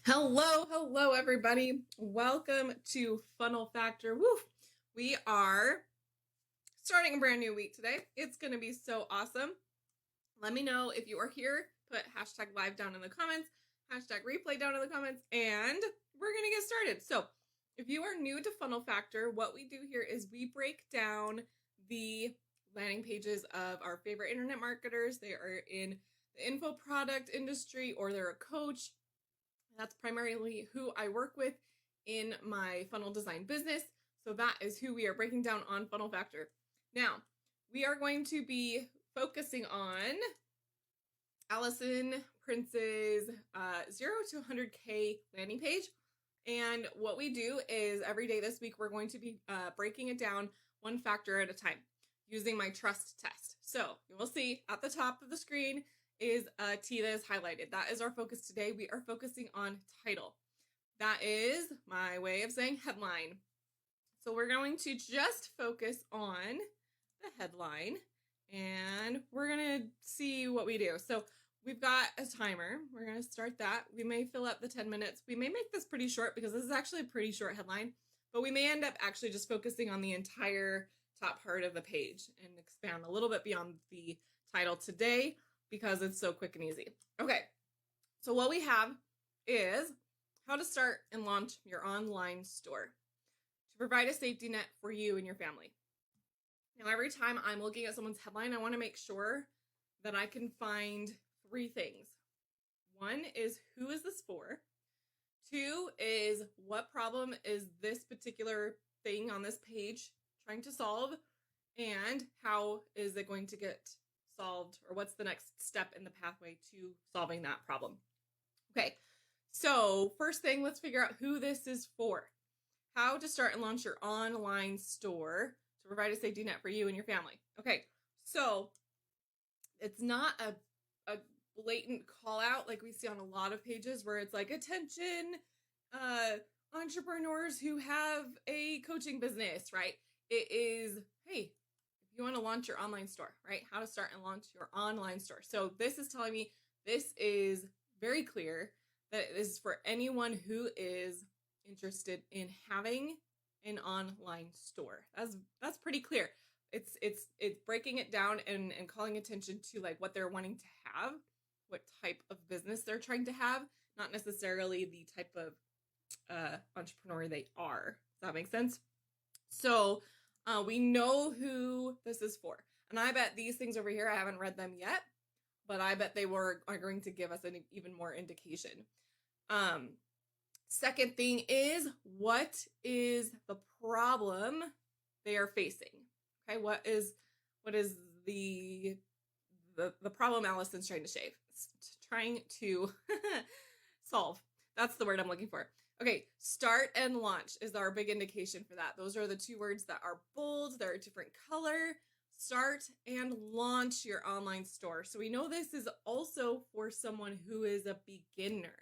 Hello, everybody. Welcome to Funnel Factor. Woo! We are starting a brand new week today. It's going to be so awesome. Let me know if you are here. Put hashtag live down in the comments, hashtag replay down in the comments, and we're going to get started. So, if you are new to Funnel Factor, what we do here is we break down the landing pages of our favorite internet marketers. They are in the info product industry or they're a coach. That's primarily who I work with in my funnel design business. So that is who we are breaking down on Funnel Factor. Now, we are going to be focusing on Alison Prince's 0 to 100K landing page. And what we do is every day this week, we're going to be breaking it down one factor at a time using my trust test. So you will see at the top of the screen is a T that is highlighted. That is our focus today. We are focusing on title. That is my way of saying headline. So we're going to just focus on the headline and we're going to see what we do. So we've got a timer. We're going to start that. We may fill up the 10 minutes. We may make this pretty short because this is actually a pretty short headline, but we may end up actually just focusing on the entire top part of the page and expand a little bit beyond the title today because it's so quick and easy. Okay, so what we have is how to start and launch your online store to provide a safety net for you and your family. Now, every time I'm looking at someone's headline, I want to make sure that I can find three things. One is, who is this for? Two is, what problem is this particular thing on this page trying to solve? And how is it going to get solved, or what's the next step in the pathway to solving that problem? Okay, so first thing, let's figure out who this is for. How to start and launch your online store to provide a safety net for you and your family. Okay, so it's not a blatant call out like we see on a lot of pages where it's like, attention, entrepreneurs who have a coaching business, right? It is, hey, if you want to launch your online store, right? How to start and launch your online store. So this is telling me this is very clear that this is for anyone who is interested in having an online store. That's pretty clear. It's breaking it down and calling attention to like what they're wanting to have, what type of business they're trying to have, not necessarily the type of entrepreneur they are. Does that make sense? So we know who this is for. And I bet these things over here, I haven't read them yet, but I bet they are going to give us an even more indication. Second thing is, what is the problem they are facing? Okay, what is the problem Allison's trying to solve? That's the word I'm looking for. Okay, start and launch is our big indication for that. Those are the two words that are bold. They're a different color. Start and launch your online store. So we know this is also for someone who is a beginner,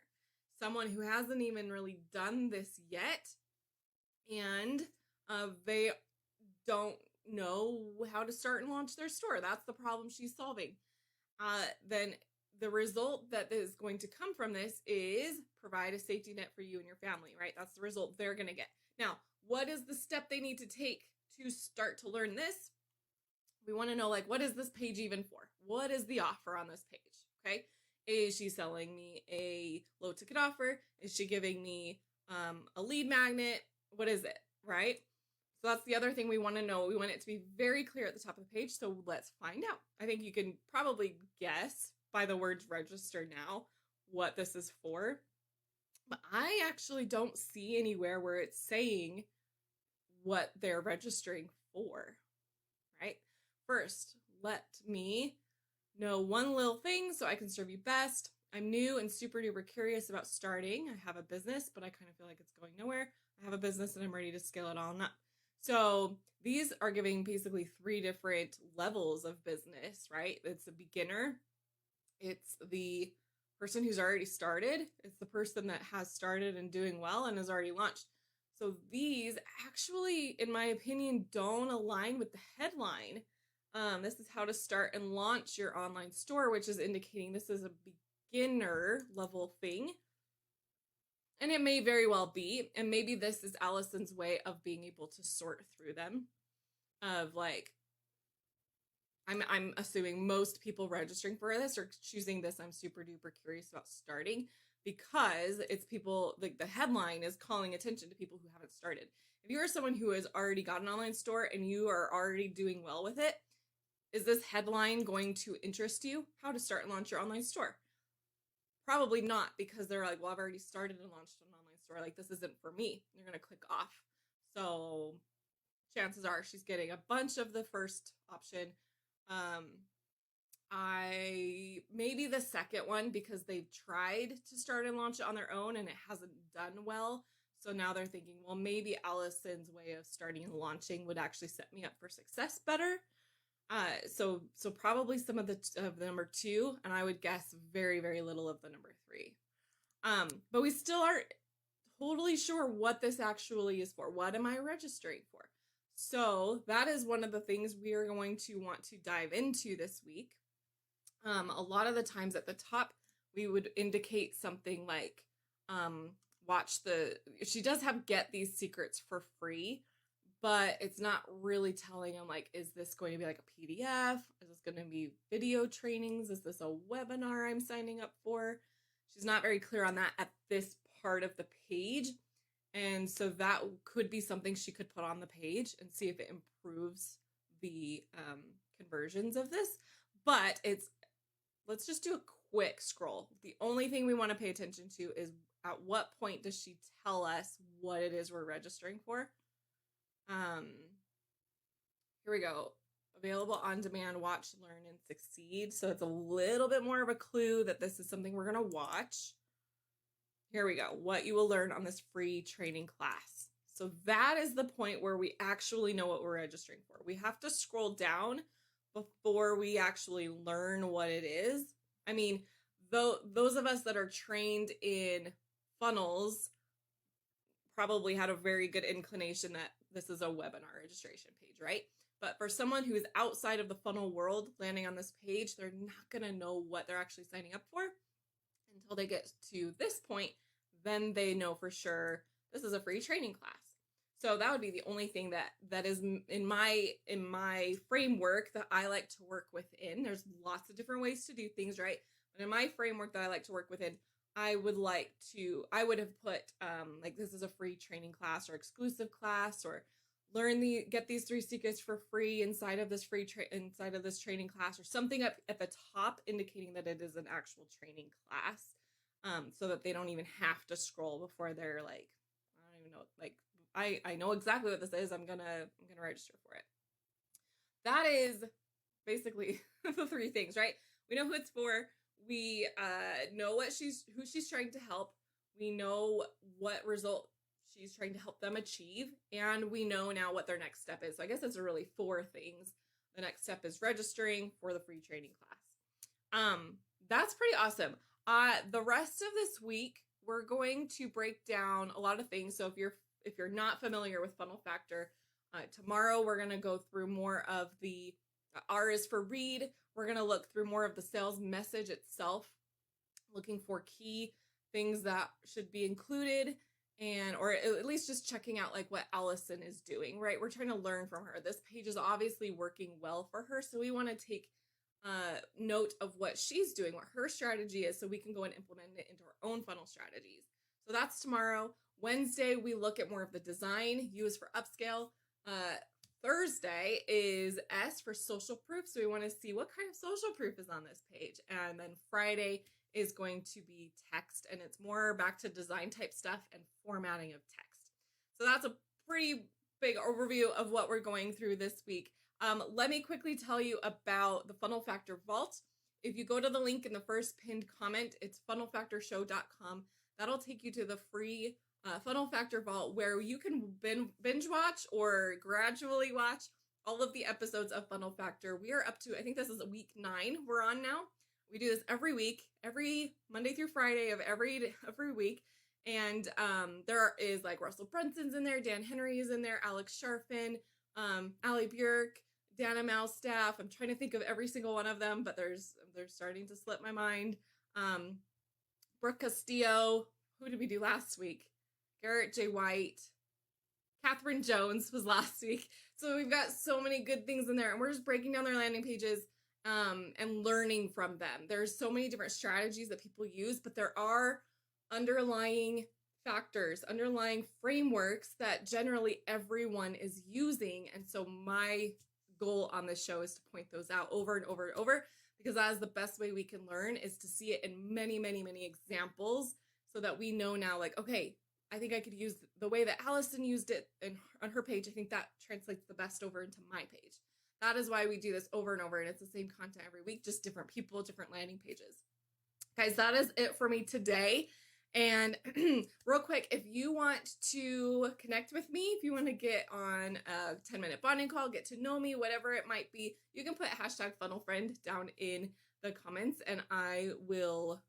someone who hasn't even really done this yet, and they don't know how to start and launch their store. That's the problem she's solving. Then the result that is going to come from this is provide a safety net for you and your family, right? That's the result they're going to get. Now, what is the step they need to take to start to learn this? We want to know, like, what is this page even for? What is the offer on this page? Okay. Is she selling me a low ticket offer? Is she giving me a lead magnet? What is it, right? So that's the other thing we want to know. We want it to be very clear at the top of the page. So let's find out. I think you can probably guess by the words register now what this is for. But I actually don't see anywhere where it's saying what they're registering for, right? First, let me know one little thing so I can serve you best. I'm new and super duper curious about starting. I have a business, but I kind of feel like it's going nowhere. I have a business and I'm ready to scale it on up. So these are giving basically three different levels of business, right? It's a beginner. It's the person who's already started. It's the person that has started and doing well and has already launched. So these actually, in my opinion, don't align with the headline. This is how to start and launch your online store, which is indicating this is a beginner level thing. And it may very well be, and maybe this is Allison's way of being able to sort through them, of like, I'm assuming most people registering for this or choosing this, I'm super duper curious about starting, because it's people, like the headline is calling attention to people who haven't started. If you are someone who has already got an online store and you are already doing well with it, is this headline going to interest you? How to start and launch your online store? Probably not, because they're like, well, I've already started and launched an online store. Like, this isn't for me. You're going to click off. So chances are she's getting a bunch of the first option. Maybe the second one, because they've tried to start and launch it on their own and it hasn't done well. So now they're thinking, well, maybe Allison's way of starting and launching would actually set me up for success better. So probably some of the number 2, and I would guess very, very little of the number 3. But we still aren't totally sure what this actually is for. What am I registering for? So that is one of the things we are going to want to dive into this week. A lot of the times at the top, we would indicate something like, she does have get these secrets for free, but it's not really telling them, like, is this going to be like a PDF? Is this going to be video trainings? Is this a webinar I'm signing up for? She's not very clear on that at this part of the page. And so that could be something she could put on the page and see if it improves the conversions of this. But let's just do a quick scroll. The only thing we want to pay attention to is at what point does she tell us what it is we're registering for? Here we go. Available on demand, watch, learn, and succeed. So it's a little bit more of a clue that this is something we're going to watch. Here we go. What you will learn on this free training class. So that is the point where we actually know what we're registering for. We have to scroll down before we actually learn what it is. I mean, those of us that are trained in funnels probably had a very good inclination that this is a webinar registration page, right? But for someone who is outside of the funnel world landing on this page, they're not going to know what they're actually signing up for until they get to this point. Then they know for sure this is a free training class. So that would be the only thing that is in my framework that I like to work within. There's lots of different ways to do things, right? But in my framework that I like to work within, I would have put like, this is a free training class or exclusive class, or get these 3 secrets for free inside of this inside of this training class, or something up at the top indicating that it is an actual training class, so that they don't even have to scroll before they're like, I don't even know, like, I know exactly what this is. I'm gonna register for it. That is basically the 3 things, right? We know who it's for. We know who she's trying to help. We know what result she's trying to help them achieve, and we know now what their next step is. So I guess it's really 4 things. The next step is registering for the free training class. That's pretty awesome. The rest of this week, we're going to break down a lot of things. So if you're not familiar with Funnel Factor, tomorrow we're going to go through more of the R is for read. We're going to look through more of the sales message itself, looking for key things that should be included, or at least just checking out like what Allison is doing, right? We're trying to learn from her. This page is obviously working well for her, so we want to take note of what she's doing, what her strategy is, so we can go and implement it into our own funnel strategies. So that's tomorrow. Wednesday, we look at more of the design, U is for upscale. Thursday is S for social proof. So we want to see what kind of social proof is on this page. And then Friday is going to be text, and it's more back to design type stuff and formatting of text. So that's a pretty big overview of what we're going through this week. Let me quickly tell you about the Funnel Factor Vault. If you go to the link in the first pinned comment, it's funnelfactorshow.com. That'll take you to the free Funnel Factor Vault, where you can binge watch or gradually watch all of the episodes of Funnel Factor. We are up to, I think this is week 9 we're on now. We do this every week, every Monday through Friday of every week. And there is like Russell Brunson's in there, Dan Henry is in there, Alex Sharfin, Allie Bjork, Dana Malstaff. I'm trying to think of every single one of them, but they're starting to slip my mind. Brooke Castillo, who did we do last week? Garrett J. White. Catherine Jones was last week. So we've got so many good things in there, and we're just breaking down their landing pages and learning from them. There's so many different strategies that people use, but there are underlying factors, underlying frameworks that generally everyone is using. And so my goal on this show is to point those out over and over and over, because that is the best way we can learn, is to see it in many, many, many examples, so that we know now, like, okay, I think I could use the way that Alison used it on her page. I think that translates the best over into my page. That is why we do this over and over, and it's the same content every week, just different people, different landing pages. Guys, that is it for me today. And real quick, if you want to connect with me, if you want to get on a 10-minute bonding call, get to know me, whatever it might be, you can put #funnelfriend down in the comments, and I will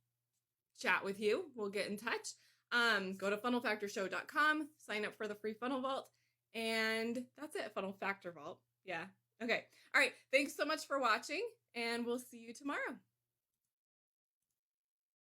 chat with you. We'll get in touch. Go to funnelfactorshow.com, sign up for the free funnel vault, and that's it. Funnel Factor Vault. Yeah. Okay. All right. Thanks so much for watching, and we'll see you tomorrow.